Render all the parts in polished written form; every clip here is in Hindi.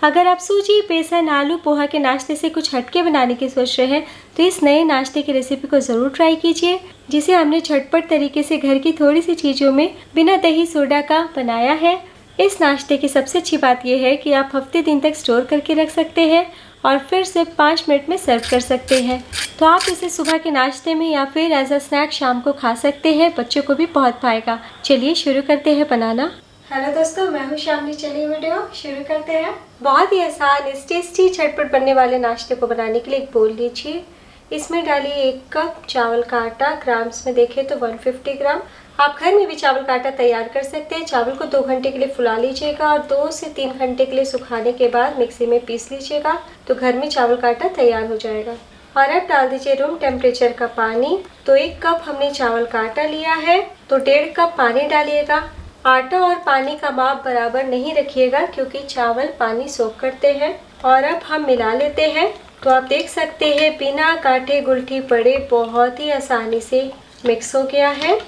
अगर आप सूजी, बेसन, आलू, पोहा के नाश्ते से कुछ हटके बनाने की सोच रहे हैं तो इस नए नाश्ते की रेसिपी को ज़रूर ट्राई कीजिए, जिसे हमने झटपट तरीके से घर की थोड़ी सी चीज़ों में बिना दही सोडा का बनाया है। इस नाश्ते की सबसे अच्छी बात यह है कि आप हफ्ते दिन तक स्टोर करके रख सकते हैं और फिर सिर्फ 5 मिनट में सर्व कर सकते हैं। तो आप इसे सुबह के नाश्ते में या फिर एज अ स्नैक शाम को खा सकते हैं। बच्चों को भी बहुत पाएगा। चलिए शुरू करते हैं बनाना। हेलो दोस्तों, मैं हूं शामली। चलिए वीडियो शुरू करते हैं। बहुत ही आसान, टेस्टी, झटपट बनने वाले नाश्ते को बनाने के लिए एक बोल लीजिए। इसमें डालिए 1 कप चावल का आटा। ग्राम्स में देखें तो 150 ग्राम। आप घर में भी चावल का आटा तैयार कर सकते हैं। चावल को 2 घंटे के लिए फुला लीजिएगा और 2 से 3 घंटे के लिए सुखाने के बाद मिक्सी में पीस लीजिएगा, तो घर में चावल का आटा तैयार हो जाएगा। और अब डाल दीजिए रूम टेम्परेचर का पानी। तो 1 कप हमने चावल का आटा लिया है तो 1.5 कप पानी डालिएगा। आटा और पानी का माप बराबर नहीं रखिएगा क्योंकि चावल पानी सोख करते हैं। और अब हम मिला लेते हैं। तो आप देख सकते हैं बिना कांटे गुलठी पड़े बहुत ही आसानी से मिक्स हो गया है,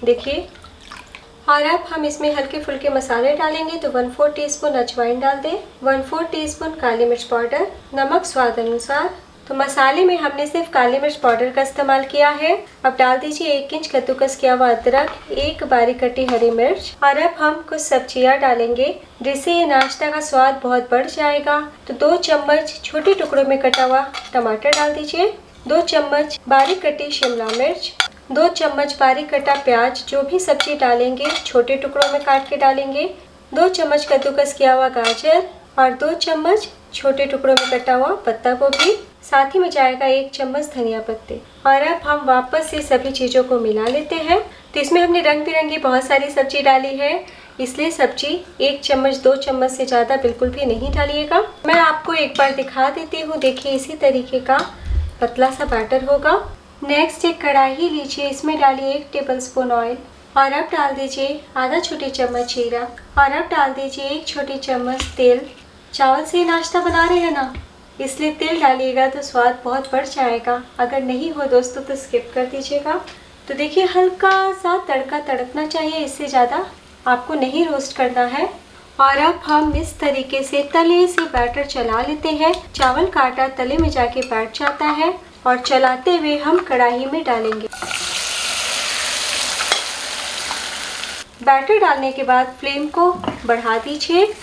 देखिए। और अब हम इसमें हल्के फुल्के मसाले डालेंगे। तो 1/4 टीस्पून अजवाइन डाल दें, 1/4 टीस्पून काली मिर्च पाउडर, नमक स्वाद अनुसार। तो मसाले में हमने सिर्फ काली मिर्च पाउडर का इस्तेमाल किया है। अब डाल दीजिए 1 इंच कद्दूकस किया हुआ अदरक, 1 बारीक कटी हरी मिर्च। और अब हम कुछ सब्जियां डालेंगे जिससे ये नाश्ता का स्वाद बहुत बढ़ जाएगा। तो 2 चम्मच छोटे टुकड़ों में कटा हुआ टमाटर डाल दीजिए, 2 चम्मच बारीक कटी शिमला मिर्च, 2 चम्मच बारीक कटा प्याज। जो भी सब्जी डालेंगे छोटे टुकड़ों में काट के डालेंगे। 2 चम्मच कद्दूकस किया हुआ गाजर और 2 चम्मच छोटे टुकड़ों में कटा हुआ पत्ता गोभी। साथ ही में जाएगा 1 चम्मच धनिया पत्ते। और अब हम वापस से सभी चीज़ों को मिला लेते हैं। तो इसमें हमने रंग बिरंगी बहुत सारी सब्जी डाली है, इसलिए सब्जी 1 चम्मच 2 चम्मच से ज़्यादा बिल्कुल भी नहीं डालिएगा। मैं आपको एक बार दिखा देती हूँ। देखिए इसी तरीके का पतला सा बैटर होगा। नेक्स्ट एक कढ़ाई लीजिए, इसमें डालिए 1 टेबलस्पून ऑयल। और अब डाल दीजिए आधा छोटी चम्मच जीरा। और अब डाल दीजिए 1 छोटी चम्मच तेल। चावल से नाश्ता बना रहे हैं ना, इसलिए तेल डालिएगा तो स्वाद बहुत बढ़ जाएगा। अगर नहीं हो दोस्तों तो स्किप कर दीजिएगा। तो देखिए हल्का सा तड़का तड़कना चाहिए, इससे ज़्यादा आपको नहीं रोस्ट करना है। और अब हम इस तरीके से तले से बैटर चला लेते हैं। चावल का आटा तले में जाके बैठ जाता है और चलाते हुए हम कढ़ाई में डालेंगे। बैटर डालने के बाद फ्लेम को बढ़ा दीजिए,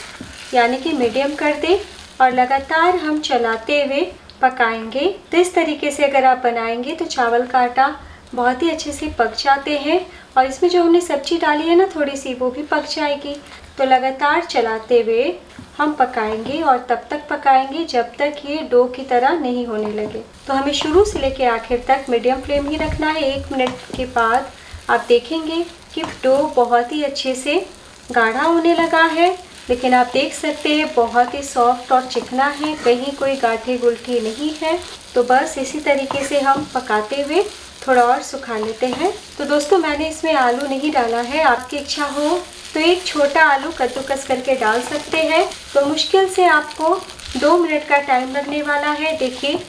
यानी कि मीडियम कर दें और लगातार हम चलाते हुए पकाएंगे। तो इस तरीके से अगर आप बनाएंगे तो चावल का आटा बहुत ही अच्छे से पक जाते हैं और इसमें जो हमने सब्जी डाली है ना थोड़ी सी, वो भी पक जाएगी। तो लगातार चलाते हुए हम पकाएंगे और तब तक पकाएंगे जब तक ये डो की तरह नहीं होने लगे। तो हमें शुरू से लेके आखिर तक मीडियम फ्लेम ही रखना है। 1 मिनट के बाद आप देखेंगे कि डो बहुत ही अच्छे से गाढ़ा होने लगा है। लेकिन आप देख सकते हैं बहुत ही सॉफ्ट और चिकना है, कहीं कोई गांठें गुलठी नहीं है। तो बस इसी तरीके से हम पकाते हुए थोड़ा और सुखा लेते हैं। तो दोस्तों मैंने इसमें आलू नहीं डाला है, आपकी इच्छा हो तो 1 छोटा आलू कद्दूकस करके डाल सकते हैं। तो मुश्किल से आपको 2 मिनट का टाइम लगने वाला है। देखिए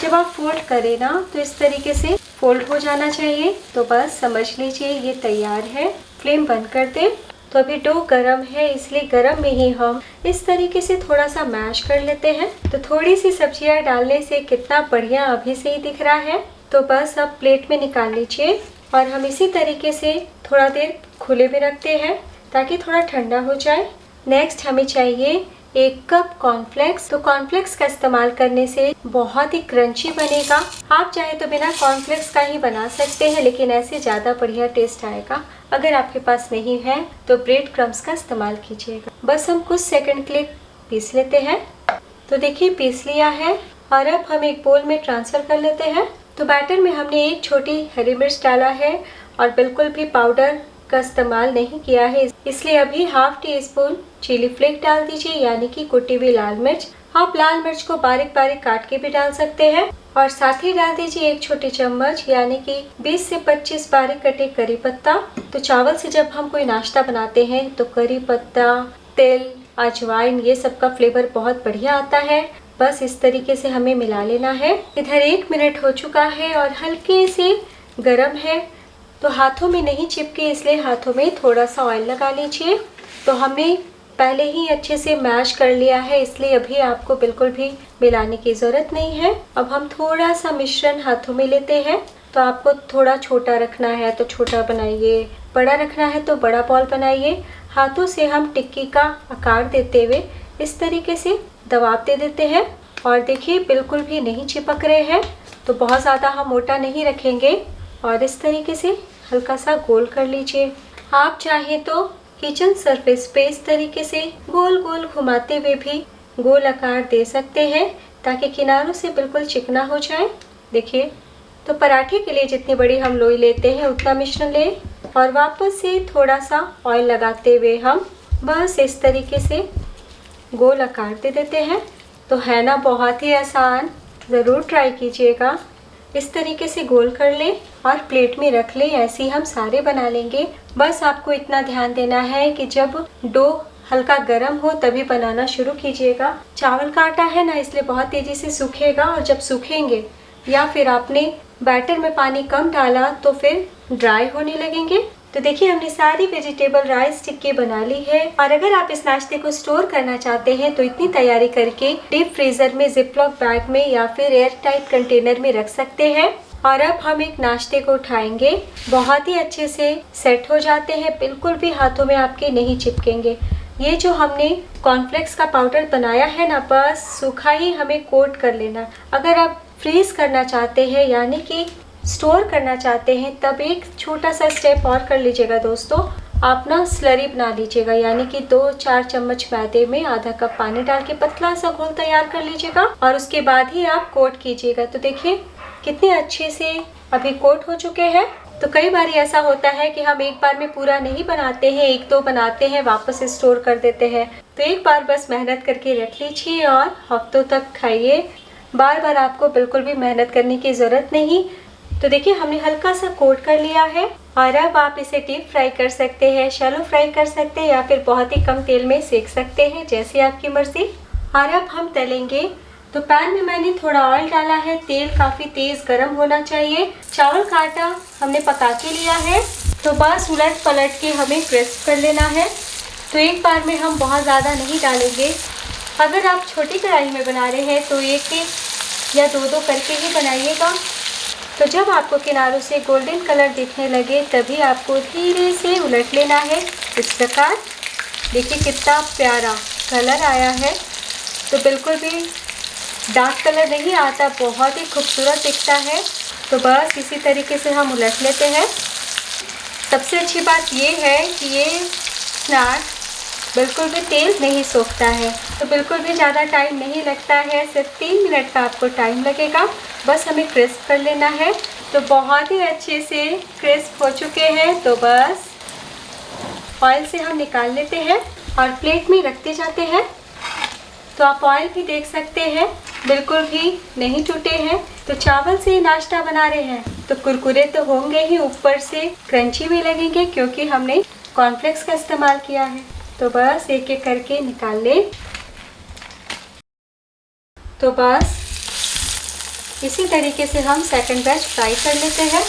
जब आप फोल्ड करें ना तो इस तरीके से फोल्ड हो जाना चाहिए। तो बस समझ लीजिए ये तैयार है। फ्लेम बंद कर दें। तो अभी डो गरम है, इसलिए गरम में ही हम इस तरीके से थोड़ा सा मैश कर लेते हैं। तो थोड़ी सी सब्जियां डालने से कितना बढ़िया अभी से ही दिख रहा है। तो बस अब प्लेट में निकाल लीजिए और हम इसी तरीके से थोड़ा देर खुले में रखते हैं ताकि थोड़ा ठंडा हो जाए। नेक्स्ट हमें चाहिए 1 कप कॉर्नफ्लेक्स। तो कॉर्नफ्लेक्स का इस्तेमाल करने से बहुत ही क्रंची बनेगा। आप चाहे तो बिना कॉर्नफ्लेक्स का ही बना सकते हैं, लेकिन ऐसे ज़्यादा बढ़िया टेस्ट आएगा। अगर आपके पास नहीं है तो ब्रेड क्रम्स का इस्तेमाल कीजिएगा। बस हम कुछ सेकंड के लिए पीस लेते हैं। तो देखिए पीस लिया है और अब हम एक बोल में ट्रांसफ़र कर लेते हैं। तो बैटर में हमने 1 छोटी हरी मिर्च डाला है और बिल्कुल भी पाउडर का इस्तेमाल नहीं किया है, इसलिए अभी 1/2 टीस्पून चिली फ्लेक डाल दीजिए, यानी कि कुटी हुई लाल मिर्च। आप लाल मिर्च को बारीक बारीक काट के भी डाल सकते हैं। और साथ ही डाल दीजिए 1 छोटी चम्मच यानी कि 20 से 25 बारीक कटे करी पत्ता। तो चावल से जब हम कोई नाश्ता बनाते हैं तो करी पत्ता, तिल, अजवाइन ये सब का फ्लेवर बहुत बढ़िया आता है। बस इस तरीके से हमें मिला लेना है। इधर 1 मिनट हो चुका है और हल्के से गरम है, तो हाथों में नहीं चिपके इसलिए हाथों में थोड़ा सा ऑयल लगा लीजिए। तो हमने पहले ही अच्छे से मैश कर लिया है, इसलिए अभी आपको बिल्कुल भी मिलाने की ज़रूरत नहीं है। अब हम थोड़ा सा मिश्रण हाथों में लेते हैं। तो आपको थोड़ा छोटा रखना है तो छोटा बनाइए, बड़ा रखना है तो बड़ा बॉल बनाइए। हाथों से हम टिक्की का आकार देते हुए इस तरीके से दबाते देते हैं और देखिए बिल्कुल भी नहीं चिपक रहे हैं। तो बहुत ज़्यादा हम मोटा नहीं रखेंगे और इस तरीके से हल्का सा गोल कर लीजिए। आप चाहें तो किचन सरफेस पे इस तरीके से गोल गोल घुमाते हुए भी गोल आकार दे सकते हैं ताकि किनारों से बिल्कुल चिकना हो जाए। देखिए, तो पराठे के लिए जितनी बड़ी हम लोई लेते हैं उतना मिश्रण लें और वापस से थोड़ा सा ऑयल लगाते हुए हम बस इस तरीके से गोल आकार दे देते हैं। तो है ना बहुत ही आसान, ज़रूर ट्राई कीजिएगा। इस तरीके से गोल कर लें और प्लेट में रख लें। ऐसे ही हम सारे बना लेंगे। बस आपको इतना ध्यान देना है कि जब डो हल्का गर्म हो तभी बनाना शुरू कीजिएगा। चावल का आटा है ना, इसलिए बहुत तेज़ी से सूखेगा और जब सूखेंगे या फिर आपने बैटर में पानी कम डाला तो फिर ड्राई होने लगेंगे। तो देखिए, हमने सारी वेजिटेबल राइस टिक्की बना ली है। और अगर आप इस नाश्ते को स्टोर करना चाहते हैं तो इतनी तैयारी करके डीप फ्रीजर में जिपलॉक बैग में या फिर एयर टाइट कंटेनर में रख सकते हैं। और अब हम एक नाश्ते को उठाएंगे, बहुत ही अच्छे से सेट हो जाते हैं, बिल्कुल भी हाथों में आपके नहीं चिपकेंगे। ये जो हमने कॉर्नफ्लेक्स का पाउडर बनाया है ना, बस सूखा ही हमें कोट कर लेना। अगर आप फ्रीज करना चाहते हैं यानी कि स्टोर करना चाहते हैं तब एक छोटा सा स्टेप और कर लीजिएगा दोस्तों। आप ना स्लरी बना लीजिएगा, यानी कि 2-4 चम्मच मैदे में आधा कप पानी डाल के पतला सा घोल तैयार कर लीजिएगा और उसके बाद ही आप कोट कीजिएगा। तो देखिए कितने अच्छे से अभी कोट हो चुके हैं। तो कई बार ऐसा होता है कि हम एक बार में पूरा नहीं बनाते हैं, 1-2 बनाते हैं, वापस स्टोर कर देते हैं। तो एक बार बस मेहनत करके रख लीजिए और हफ्तों तक खाइए। बार बार आपको बिल्कुल भी मेहनत करने की ज़रूरत नहीं। तो देखिए, हमने हल्का सा कोट कर लिया है और अब आप इसे डीप फ्राई कर सकते हैं, शैलो फ्राई कर सकते हैं या फिर बहुत ही कम तेल में सेक सकते हैं, जैसे आपकी मर्जी। और अब हम तलेंगे। तो पैन में मैंने थोड़ा ऑयल डाला है, तेल काफ़ी तेज़ गर्म होना चाहिए। चावल का आटा हमने पका के लिया है, तो बस उलट पलट के हमें क्रिस्प कर लेना है। तो एक बार में हम बहुत ज़्यादा नहीं डालेंगे। अगर आप छोटी कढ़ाई में बना रहे हैं तो 1 या 2 करके ही बनाइएगा। तो जब आपको किनारों से गोल्डन कलर दिखने लगे तभी आपको धीरे से उलट लेना है। इस प्रकार देखिए कितना प्यारा कलर आया है। तो बिल्कुल भी डार्क कलर नहीं आता, बहुत ही खूबसूरत दिखता है। तो बस इसी तरीके से हम उलट लेते हैं। सबसे अच्छी बात ये है कि ये स्नैक बिल्कुल भी तेल नहीं सोखता है, तो बिल्कुल भी ज़्यादा टाइम नहीं लगता है, सिर्फ 3 मिनट का आपको टाइम लगेगा। बस हमें क्रिस्प कर लेना है। तो बहुत ही अच्छे से क्रिस्प हो चुके हैं। तो बस ऑयल से हम निकाल लेते हैं और प्लेट में रखते जाते हैं। तो आप ऑयल भी देख सकते हैं, बिल्कुल भी नहीं टूटे हैं। तो चावल से नाश्ता बना रहे हैं तो कुरकुरे तो होंगे ही, ऊपर से क्रंची भी लगेंगे क्योंकि हमने कॉर्नफ्लेक्स का इस्तेमाल किया है। तो बस एक एक करके निकाल ले। तो बस इसी तरीके से हम सेकंड बैच फ्राई कर लेते हैं।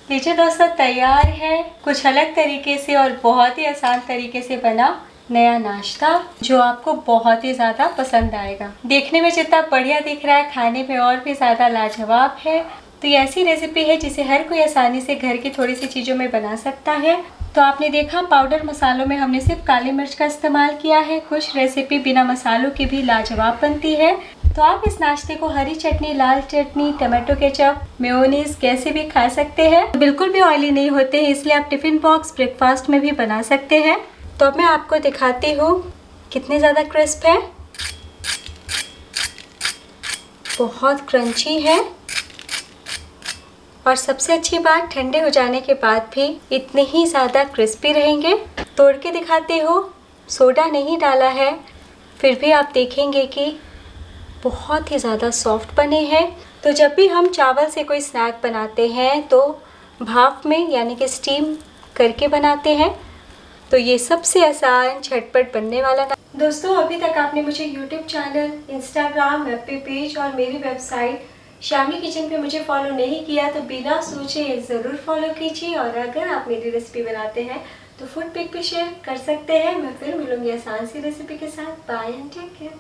लीजिए दोस्तों, तैयार है कुछ अलग तरीके से और बहुत ही आसान तरीके से बना नया नाश्ता जो आपको बहुत ही ज़्यादा पसंद आएगा। देखने में जितना बढ़िया दिख रहा है, खाने में और भी ज़्यादा लाजवाब है। तो ये ऐसी रेसिपी है जिसे हर कोई आसानी से घर की थोड़ी सी चीज़ों में बना सकता है। तो आपने देखा, पाउडर मसालों में हमने सिर्फ काली मिर्च का इस्तेमाल किया है। कुछ रेसिपी बिना मसालों की भी लाजवाब बनती है। तो आप इस नाश्ते को हरी चटनी, लाल चटनी, टमाटो केचप, मेयोनीज कैसे भी खा सकते हैं। बिल्कुल भी ऑयली नहीं होते हैं, इसलिए आप टिफिन बॉक्स, ब्रेकफास्ट में भी बना सकते हैं। तो अब मैं आपको दिखाती हूँ कितने ज़्यादा क्रिस्प है, बहुत क्रंची है। और सबसे अच्छी बात, ठंडे हो जाने के बाद भी इतने ही ज़्यादा क्रिस्पी रहेंगे। तोड़ के दिखाते हो, सोडा नहीं डाला है, फिर भी आप देखेंगे कि बहुत ही ज़्यादा सॉफ्ट बने हैं। तो जब भी हम चावल से कोई स्नैक बनाते हैं तो भाप में यानी कि स्टीम करके बनाते हैं। तो ये सबसे आसान झटपट बनने वाला दोस्तों, अभी तक आपने मुझे YouTube channel, Instagram, web page और मेरी वेबसाइट शामी किचन पे मुझे फॉलो नहीं किया तो बिना सोचे ज़रूर फॉलो कीजिए। और अगर आप मेरी रेसिपी बनाते हैं तो फूड पिक भी शेयर कर सकते हैं। मैं फिर मिलूंगी आसान सी रेसिपी के साथ। Bye and take care.